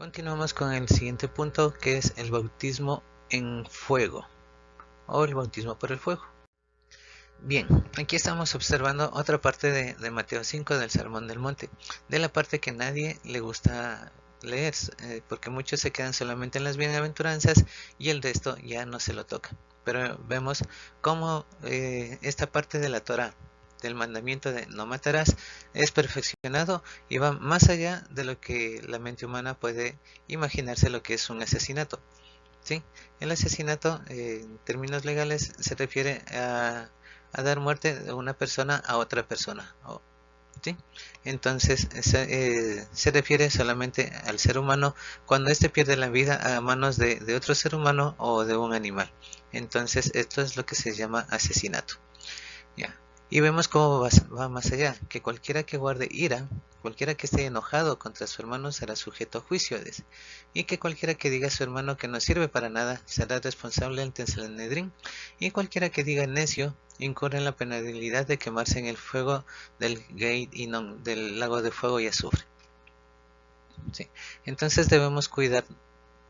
Continuamos con el siguiente punto, que es el bautismo en fuego o el bautismo por el fuego. Bien, aquí estamos observando otra parte de Mateo 5 del Sermón del Monte, de la parte que nadie le gusta leer, porque muchos se quedan solamente en las bienaventuranzas y el resto ya no se lo toca. Pero vemos cómo esta parte de la Torah, del mandamiento de no matarás, es perfeccionado y va más allá de lo que la mente humana puede imaginarse lo que es un asesinato. ¿Sí? El asesinato, en términos legales, se refiere a dar muerte de una persona a otra persona. ¿Sí? Entonces, se refiere solamente al ser humano cuando éste pierde la vida a manos de otro ser humano o de un animal. Entonces, esto es lo que se llama asesinato. ¿Ya? Y vemos cómo va más allá, que cualquiera que guarde ira, cualquiera que esté enojado contra su hermano será sujeto a juicio, y que cualquiera que diga a su hermano que no sirve para nada será responsable ante el Sanedrín, y cualquiera que diga necio incurre en la penalidad de quemarse en el fuego del Gate Inon, del lago de fuego y azufre. ¿Sí? Entonces debemos cuidar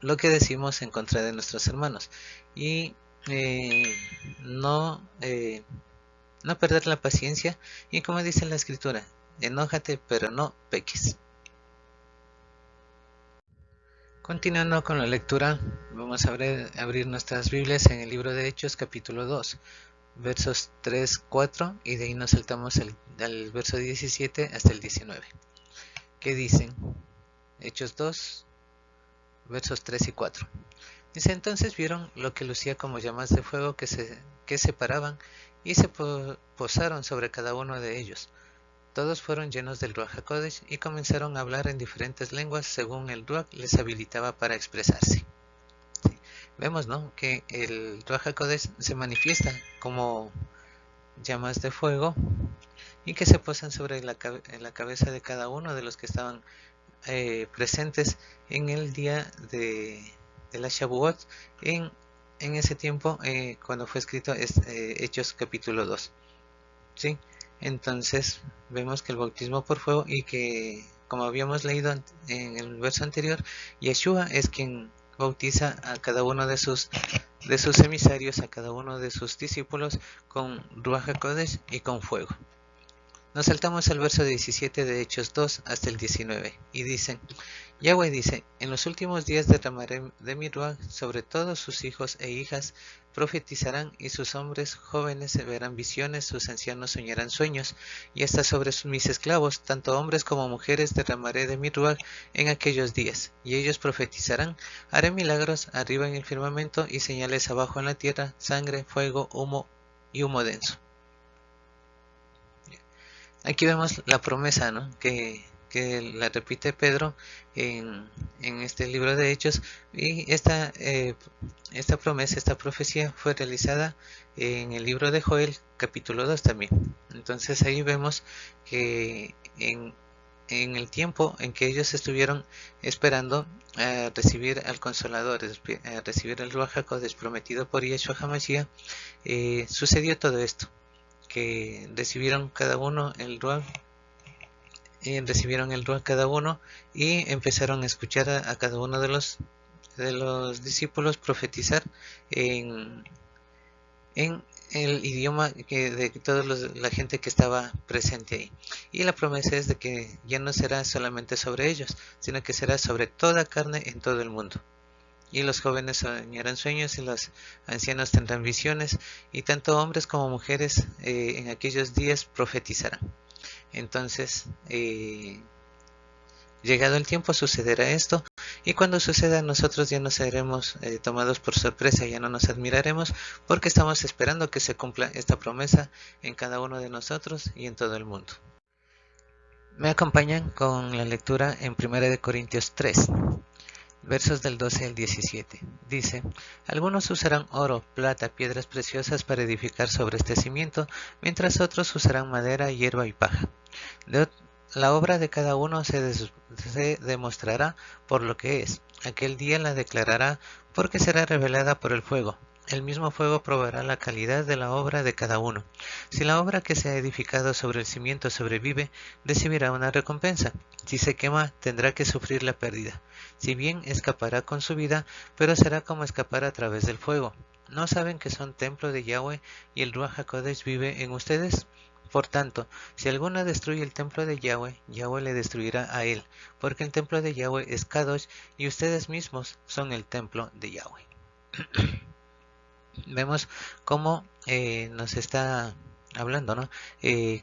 lo que decimos en contra de nuestros hermanos y eh, no no perder la paciencia y, como dice la escritura, enójate pero no peques. Continuando con la lectura, vamos a abrir nuestras Biblias en el libro de Hechos capítulo 2, versos 3, 4 y de ahí nos saltamos al verso 17 hasta el 19, que dicen Hechos 2, versos 3 y 4. Dice: entonces vieron lo que lucía como llamas de fuego que separaban y se posaron sobre cada uno de ellos. Todos fueron llenos del Ruach HaKodesh y comenzaron a hablar en diferentes lenguas según el Ruach les habilitaba para expresarse. Sí. Vemos, ¿no?, que el Ruach HaKodesh se manifiesta como llamas de fuego y que se posan sobre la cabeza de cada uno de los que estaban presentes en el día de la Shavuot, en ese tiempo cuando fue escrito Hechos capítulo 2. ¿Sí? Entonces vemos que el bautismo por fuego, y que, como habíamos leído en el verso anterior, Yeshua es quien bautiza a cada uno de sus emisarios, a cada uno de sus discípulos con Ruach HaKodesh y con fuego. Nos saltamos al verso 17 de Hechos 2 hasta el 19 y dicen: Yahweh dice: en los últimos días derramaré de mi Ruach sobre todos sus hijos e hijas, profetizarán, y sus hombres jóvenes verán visiones, sus ancianos soñarán sueños, y hasta sobre mis esclavos, tanto hombres como mujeres, derramaré de mi Ruach en aquellos días, y ellos profetizarán. Haré milagros arriba en el firmamento y señales abajo en la tierra, sangre, fuego, humo y humo denso. Aquí vemos la promesa, ¿no?, que la repite Pedro en este libro de Hechos, y esta promesa, esta profecía fue realizada en el libro de Joel capítulo 2 también. Entonces ahí vemos que en el tiempo en que ellos estuvieron esperando a recibir al Consolador, a recibir el Ruach HaKodesh prometido por Yeshua HaMashiach, sucedió todo esto, que recibieron cada uno el Ruach, cada uno, y empezaron a escuchar a cada uno de los discípulos profetizar en el idioma de toda la gente que estaba presente ahí. Y la promesa es de que ya no será solamente sobre ellos, sino que será sobre toda carne en todo el mundo. Y los jóvenes soñarán sueños y los ancianos tendrán visiones, y tanto hombres como mujeres en aquellos días profetizarán. Entonces, llegado el tiempo sucederá esto, y cuando suceda nosotros ya no seremos tomados por sorpresa, ya no nos admiraremos, porque estamos esperando que se cumpla esta promesa en cada uno de nosotros y en todo el mundo. Me acompañan con la lectura en 1 Corintios 3. Versos del 12 al 17. Dice: algunos usarán oro, plata, piedras preciosas para edificar sobre este cimiento, mientras otros usarán madera, hierba y paja. La obra de cada uno se demostrará por lo que es. Aquel día la declarará, porque será revelada por el fuego. el mismo fuego probará la calidad de la obra de cada uno. Si la obra que se ha edificado sobre el cimiento sobrevive, recibirá una recompensa. Si se quema, tendrá que sufrir la pérdida. Si bien escapará con su vida, pero será como escapar a través del fuego. ¿No saben que son templo de Yahweh y el Ruach HaKodesh vive en ustedes? Por tanto, si alguno destruye el templo de Yahweh, Yahweh le destruirá a él, porque el templo de Yahweh es Kadosh y ustedes mismos son el templo de Yahweh. Vemos cómo nos está hablando, ¿no?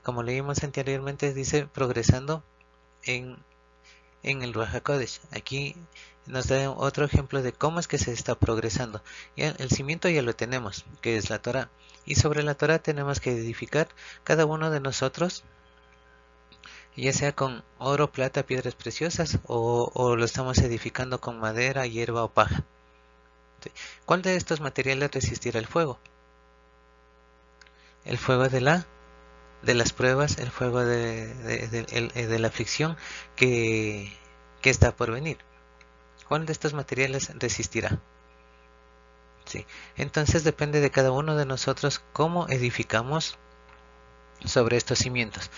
Como leímos anteriormente, dice progresando en, en el Ruach HaKodesh. Aquí nos da otro ejemplo de cómo es que se está progresando. Ya, el cimiento ya lo tenemos, que es la Torah. Y sobre la Torah tenemos que edificar cada uno de nosotros, ya sea con oro, plata, piedras preciosas, o lo estamos edificando con madera, hierba o paja. ¿Sí? ¿Cuál de estos materiales resistirá el fuego? El fuego de las pruebas, el fuego de la aflicción que está por venir. ¿Cuál de estos materiales resistirá? Sí. Entonces depende de cada uno de nosotros cómo edificamos sobre estos cimientos.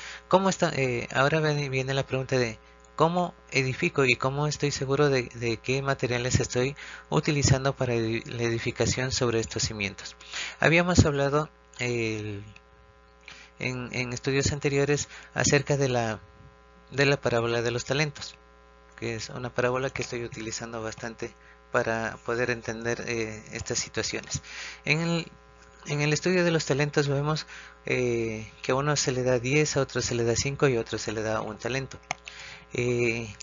Ahora viene la pregunta de cómo edifico y cómo estoy seguro de qué materiales estoy utilizando para la edificación sobre estos cimientos. Habíamos hablado en estudios anteriores acerca de la parábola de los talentos, que es una parábola que estoy utilizando bastante para poder entender estas situaciones. En el estudio de los talentos vemos que a uno se le da 10, a otro se le da 5 y a otro se le da un talento.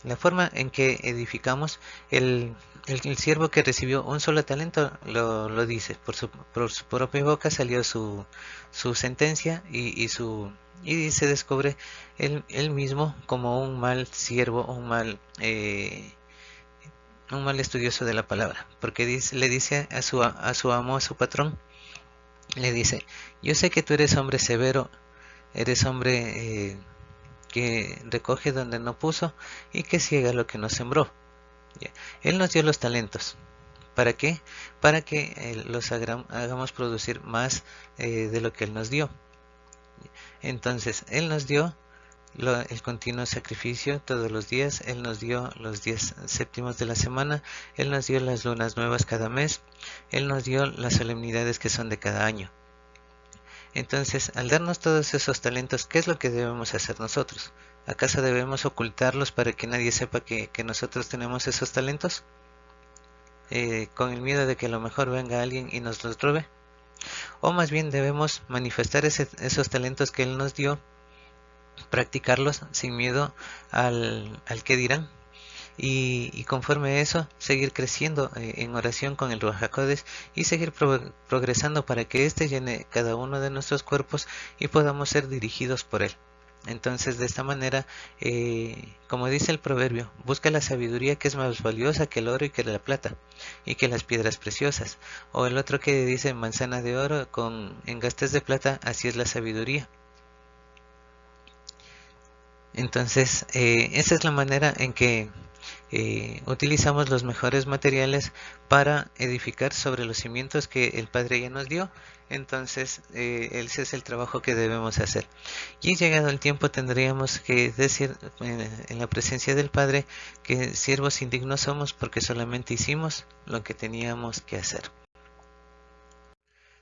La forma en que edificamos, el siervo que recibió un solo talento lo dice, por su propia boca salió su sentencia y se descubre él mismo como un mal siervo, un mal estudioso de la palabra, porque le dice a su amo, a su patrón, le dice: yo sé que tú eres hombre severo, eres hombre que recoge donde no puso y que ciega lo que no sembró. Ya. Él nos dio los talentos. ¿Para qué? Para que los hagamos producir más de lo que Él nos dio. Entonces, Él nos dio el continuo sacrificio todos los días, Él nos dio los 10 séptimos de la semana, Él nos dio las lunas nuevas cada mes, Él nos dio las solemnidades que son de cada año. Entonces, al darnos todos esos talentos, ¿qué es lo que debemos hacer nosotros? ¿Acaso debemos ocultarlos para que nadie sepa que nosotros tenemos esos talentos? Con el miedo de que a lo mejor venga alguien y nos los robe. O más bien debemos manifestar esos talentos que Él nos dio, practicarlos sin miedo al que dirán. Y conforme a eso, seguir creciendo en oración con el Ruach HaKodesh y seguir progresando para que éste llene cada uno de nuestros cuerpos y podamos ser dirigidos por Él. Entonces, de esta manera, como dice el proverbio, busca la sabiduría que es más valiosa que el oro y que la plata y que las piedras preciosas. O el otro que dice: manzana de oro con engastes de plata, así es la sabiduría. Entonces, esa es la manera en que utilizamos los mejores materiales para edificar sobre los cimientos que el Padre ya nos dio. Entonces, ese es el trabajo que debemos hacer. Y llegado el tiempo tendríamos que decir en la presencia del Padre que siervos indignos somos porque solamente hicimos lo que teníamos que hacer.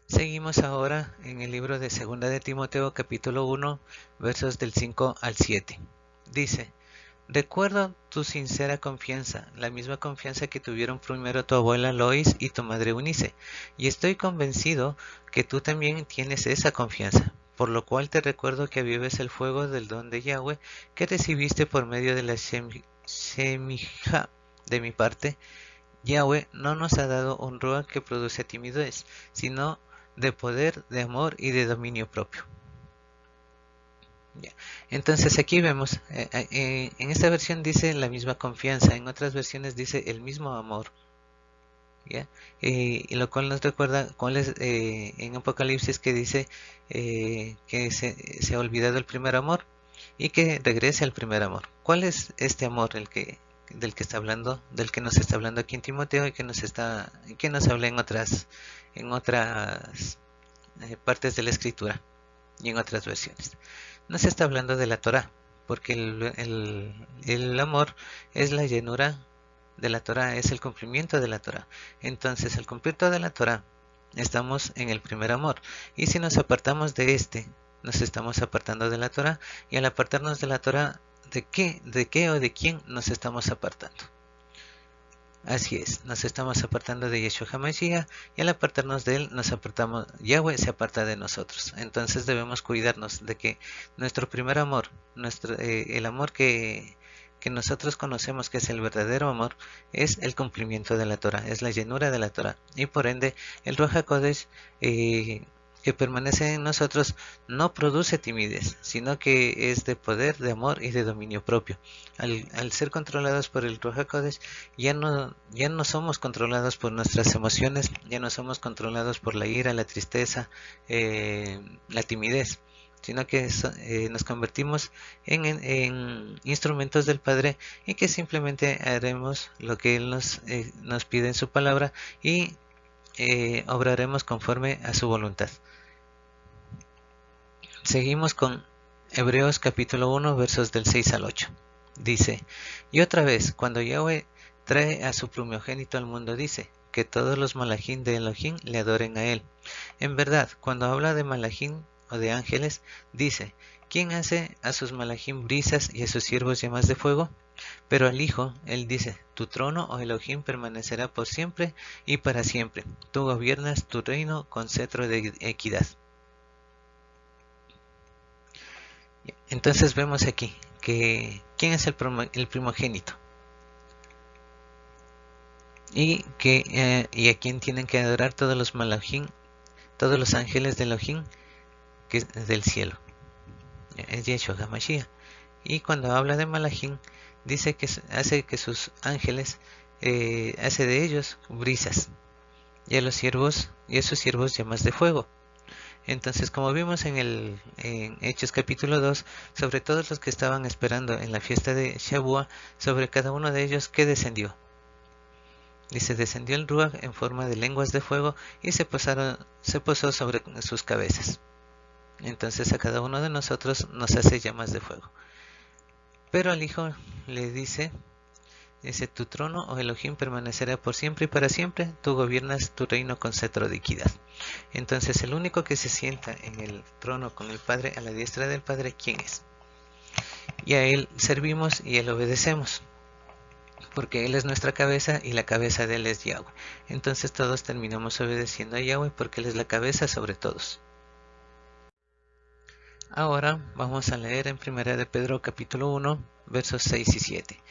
Seguimos ahora en el libro de 2 de Timoteo capítulo 1 versos del 5 al 7. Dice: recuerdo tu sincera confianza, la misma confianza que tuvieron primero tu abuela Lois y tu madre Eunice, y estoy convencido que tú también tienes esa confianza, por lo cual te recuerdo que avives el fuego del don de Yahweh que recibiste por medio de la Shemijá. De mi parte, Yahweh no nos ha dado un ruach que produce timidez, sino de poder, de amor y de dominio propio. Ya. Entonces aquí vemos, en esta versión dice la misma confianza, en otras versiones dice el mismo amor. ¿Ya? Y lo cual nos recuerda cuál es en Apocalipsis que dice que se ha olvidado el primer amor y que regrese al primer amor. ¿Cuál es este amor el que del que está hablando, del que nos está hablando aquí en Timoteo y que nos habla en otras partes de la escritura y en otras versiones. Nos está hablando de la Torá, porque el amor es la llenura de la Torá, es el cumplimiento de la Torá. Entonces, al cumplir toda la Torá, estamos en el primer amor. Y si nos apartamos de este, nos estamos apartando de la Torá. Y al apartarnos de la Torá, ¿de qué o de quién nos estamos apartando? Así es, nos estamos apartando de Yeshua HaMashiach y al apartarnos de él, Yahweh se aparta de nosotros. Entonces debemos cuidarnos de que nuestro primer amor, el amor que nosotros conocemos que es el verdadero amor, es el cumplimiento de la Torah, es la llenura de la Torah. Y por ende, el Ruach HaKodesh que permanece en nosotros no produce timidez, sino que es de poder, de amor y de dominio propio. Al ser controlados por el Ruach HaKodesh, ya no somos controlados por nuestras emociones, ya no somos controlados por la ira, la tristeza, la timidez, sino que nos convertimos en instrumentos del Padre y que simplemente haremos lo que Él nos pide en su palabra y obraremos conforme a su voluntad. Seguimos con Hebreos capítulo 1 versos del 6 al 8. Dice, y otra vez, cuando Yahweh trae a su primogénito al mundo, dice, que todos los malachim de Elohim le adoren a él. En verdad, cuando habla de malachim o de ángeles, dice, ¿quién hace a sus malachim brisas y a sus siervos llamas de fuego? Pero al Hijo, él dice, tu trono, oh Elohim, permanecerá por siempre y para siempre. Tú gobiernas tu reino con cetro de equidad. Entonces vemos aquí que quién es el primogénito y a quién tienen que adorar todos los malachim, todos los ángeles de Elohim, que es del cielo, es Yeshua HaMashiach. Y cuando habla de malachim, dice que hace que sus ángeles, hace de ellos brisas, y a sus siervos llamas de fuego. Entonces, como vimos en Hechos capítulo 2, sobre todos los que estaban esperando en la fiesta de Shavuot, sobre cada uno de ellos, ¿qué descendió? Dice, descendió el Ruach en forma de lenguas de fuego y se posó sobre sus cabezas. Entonces a cada uno de nosotros nos hace llamas de fuego. Pero al Hijo le dice, tu trono, oh Elohim, permanecerá por siempre y para siempre, tú gobiernas tu reino con cetro de equidad. Entonces el único que se sienta en el trono con el Padre, a la diestra del Padre, ¿quién es? Y a Él servimos y a Él obedecemos, porque Él es nuestra cabeza y la cabeza de Él es Yahweh. Entonces todos terminamos obedeciendo a Yahweh porque Él es la cabeza sobre todos. Ahora vamos a leer en 1 de Pedro capítulo 1, versos 6 y 7.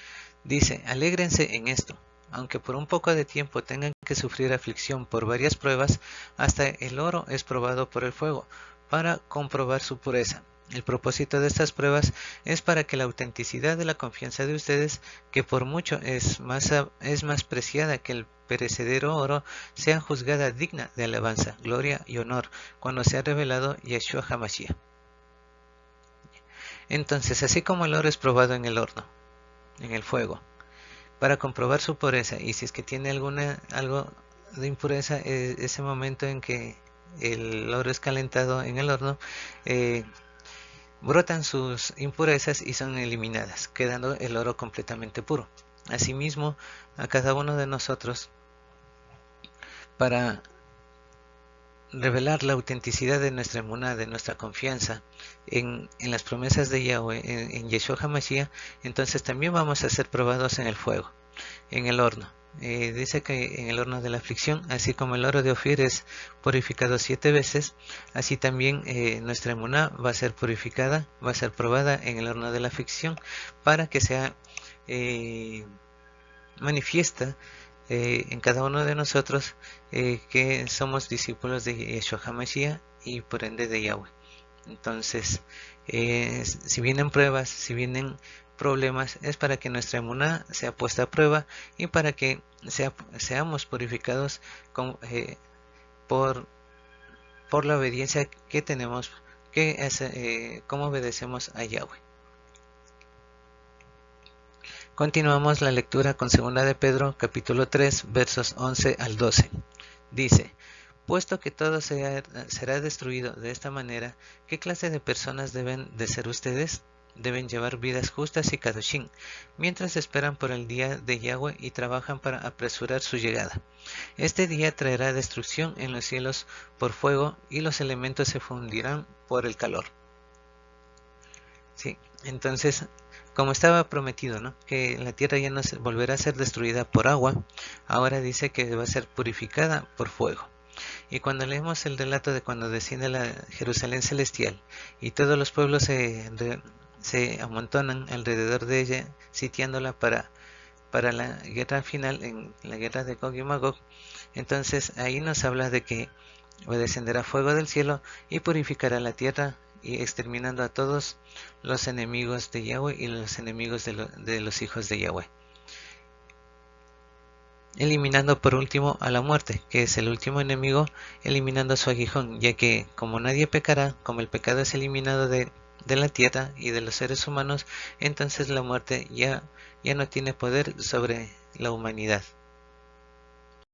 Dice, alégrense en esto, aunque por un poco de tiempo tengan que sufrir aflicción por varias pruebas, hasta el oro es probado por el fuego, para comprobar su pureza. El propósito de estas pruebas es para que la autenticidad de la confianza de ustedes, que por mucho es más preciada que el perecedero oro, sea juzgada digna de alabanza, gloria y honor, cuando sea revelado Yeshua HaMashiach. Entonces, así como el oro es probado en el horno, en el fuego, para comprobar su pureza, y si es que tiene algo de impureza, ese momento en que el oro es calentado en el horno, brotan sus impurezas y son eliminadas, quedando el oro completamente puro. Asimismo, a cada uno de nosotros, para revelar la autenticidad de nuestra emuná, de nuestra confianza en las promesas de Yahweh, en Yeshua HaMashiach, entonces también vamos a ser probados en el fuego, en el horno. Dice que en el horno de la aflicción, así como el oro de Ofir es purificado 7 veces, así también nuestra emuná va a ser purificada, va a ser probada en el horno de la aflicción, para que sea manifiesta en cada uno de nosotros que somos discípulos de Yeshua HaMashiach y por ende de Yahweh. Entonces, si vienen pruebas, si vienen problemas, es para que nuestra emuná sea puesta a prueba y para que seamos purificados por la obediencia que tenemos, cómo obedecemos a Yahweh. Continuamos la lectura con 2 de Pedro, capítulo 3, versos 11 al 12. Dice: puesto que todo será destruido de esta manera, ¿qué clase de personas deben de ser ustedes? Deben llevar vidas justas y kadoshim, mientras esperan por el día de Yahweh y trabajan para apresurar su llegada. Este día traerá destrucción en los cielos por fuego y los elementos se fundirán por el calor. Sí, entonces, como estaba prometido, ¿no?, que la tierra ya no volverá a ser destruida por agua, ahora dice que va a ser purificada por fuego. Y cuando leemos el relato de cuando desciende la Jerusalén celestial y todos los pueblos se amontonan alrededor de ella, sitiándola para la guerra final, en la guerra de Gog y Magog, entonces ahí nos habla de que descenderá fuego del cielo y purificará la tierra, y exterminando a todos los enemigos de Yahweh y los enemigos de los hijos de Yahweh. Eliminando por último a la muerte, que es el último enemigo, eliminando su aguijón, ya que como nadie pecará, como el pecado es eliminado de la tierra y de los seres humanos, entonces la muerte ya no tiene poder sobre la humanidad.